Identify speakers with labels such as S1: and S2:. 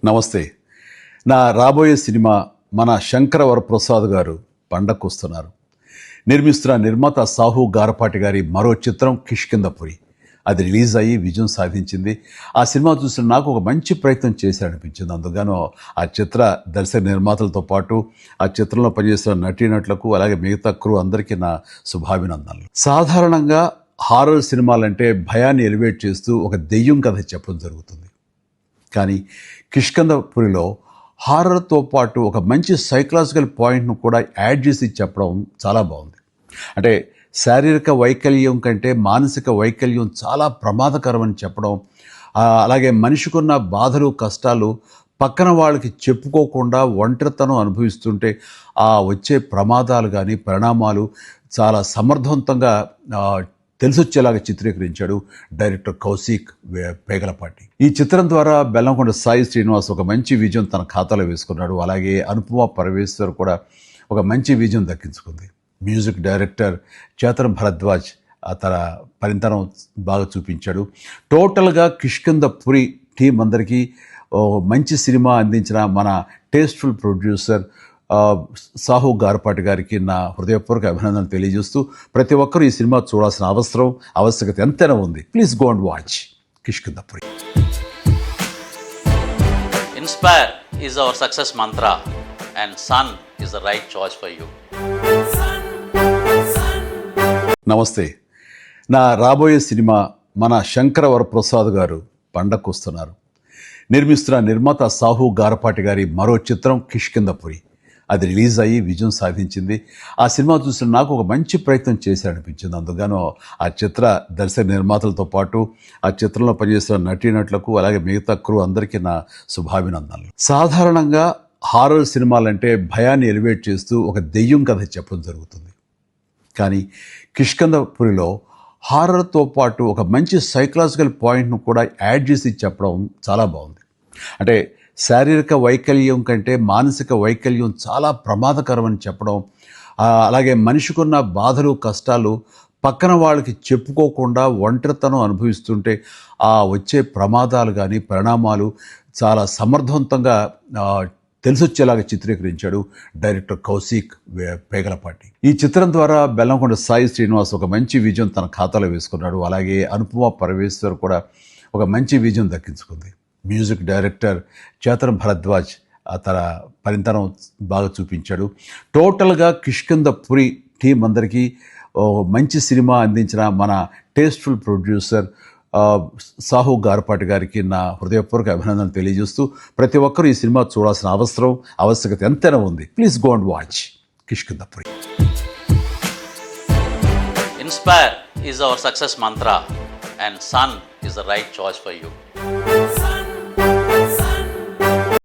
S1: నమస్తే. నా రాబోయే సినిమా మన శంకర వరప్రసాద్ గారు పండక్కొస్తున్నారు. నిర్మిస్తున్న నిర్మాత సాహు గారపాటి గారి మరో చిత్రం కిష్కింధపురి. అది రిలీజ్ అయ్యి విజయం సాధించింది. ఆ సినిమా చూసిన నాకు ఒక మంచి ప్రయత్నం చేశాడనిపించింది. అందుకను ఆ చిత్ర దర్శక నిర్మాతలతో పాటు ఆ చిత్రంలో పనిచేస్తున్న నటీనటులకు అలాగే మిగతా క్రూ అందరికీ నా శుభాభినందనలు. సాధారణంగా హారర్ సినిమాలంటే భయాన్ని ఎలివేట్ చేస్తూ ఒక దెయ్యం కథ చెప్పడం జరుగుతుంది. కానీ కిష్కింధపురిలో హారర్తో పాటు ఒక మంచి సైకలాజికల్ పాయింట్ను కూడా యాడ్ చేసి చెప్పడం చాలా బాగుంది. అంటే శారీరక వైకల్యం కంటే మానసిక వైకల్యం చాలా ప్రమాదకరమని చెప్పడం, అలాగే మనిషికున్న బాధలు కష్టాలు పక్కన వాళ్ళకి చెప్పుకోకుండా ఒంటరితనం అనుభవిస్తుంటే ఆ వచ్చే ప్రమాదాలు కానీ పరిణామాలు చాలా సమర్థవంతంగా తెలిసొచ్చేలాగా చిత్రీకరించాడు డైరెక్టర్ కౌశిక్ పేగలపాటి. ఈ చిత్రం ద్వారా బెల్లంకొండ సాయి శ్రీనివాస్ ఒక మంచి విజయం తన ఖాతాలో వేసుకున్నాడు. అలాగే అనుపమ పరమేశ్వర్ కూడా ఒక మంచి విజయం దక్కించుకుంది. మ్యూజిక్ డైరెక్టర్ చేతన్ భరద్వాజ్ తన పనితనం బాగా చూపించాడు. టోటల్గా కిష్కింధపురి టీం అందరికీ మంచి సినిమా అందించిన మన టేస్ట్ఫుల్ ప్రొడ్యూసర్ సాహు గారపాటి గారికి నా హృదయపూర్వక అభినందనలు తెలియజేస్తూ ప్రతి ఒక్కరూ ఈ సినిమా చూడాల్సిన ఆవశ్యకత ఎంతైనా ఉంది. Please go and watch Kishkindhapuri.
S2: Inspire is our success mantra and Sun is the right choice for you.
S1: నమస్తే. నా రాబోయే సినిమా మన శంకర వరప్రసాద్ గారు పండక్కొస్తున్నారు. నిర్మిస్తున్న నిర్మాత సాహు గారపాటి గారి మరో చిత్రం కిష్కింధపురి. అది రిలీజ్ అయ్యి విజయం సాధించింది. ఆ సినిమా చూసిన నాకు ఒక మంచి ప్రయత్నం చేశాడనిపించింది. అందుకను ఆ చిత్ర దర్శక నిర్మాతలతో పాటు ఆ చిత్రంలో పనిచేస్తున్న నటీనటులకు అలాగే మిగతా క్రూ అందరికీ నా శుభాభినందనలు. సాధారణంగా హారర్ సినిమాలంటే భయాన్ని ఎలివేట్ చేస్తూ ఒక దెయ్యం కథ చెప్పడం జరుగుతుంది. కానీ కిష్కింధపురిలో హారర్తో పాటు ఒక మంచి సైకలాజికల్ పాయింట్ను కూడా యాడ్ చేసి చెప్పడం చాలా బాగుంది. అంటే శారీరక వైకల్యం కంటే మానసిక వైకల్యం చాలా ప్రమాదకరమని చెప్పడం, అలాగే మనిషికున్న బాధలు కష్టాలు పక్కన వాళ్ళకి చెప్పుకోకుండా ఒంటరితనం అనుభవిస్తుంటే ఆ వచ్చే ప్రమాదాలు కానీ పరిణామాలు చాలా సమర్థవంతంగా తెలిసొచ్చేలాగా చిత్రీకరించాడు డైరెక్టర్ కౌశిక్ పేగలపాటి. ఈ చిత్రం ద్వారా బెల్లంకొండ సాయి శ్రీనివాస్ ఒక మంచి విజయం తన ఖాతాలో వేసుకున్నాడు. అలాగే అనుపమ పరమేశ్వర్ కూడా ఒక మంచి విజయం దక్కించుకుంది. మ్యూజిక్ డైరెక్టర్ చేతన్ భరద్వాజ్ తన పనితనం బాగా చూపించాడు. టోటల్గా కిష్కింధపురి టీం అందరికీ మంచి సినిమా అందించిన మన టేస్ట్ఫుల్ ప్రొడ్యూసర్ సాహు గారపాటి గారికి నా హృదయపూర్వక అభినందనలు తెలియజేస్తూ ప్రతి ఒక్కరూ ఈ సినిమా చూడాల్సిన ఆవశ్యకత ఎంతైనా ఉంది. Please go and watch Kishkindhapuri.
S2: Inspire is our success mantra and Sun is the right choice for you.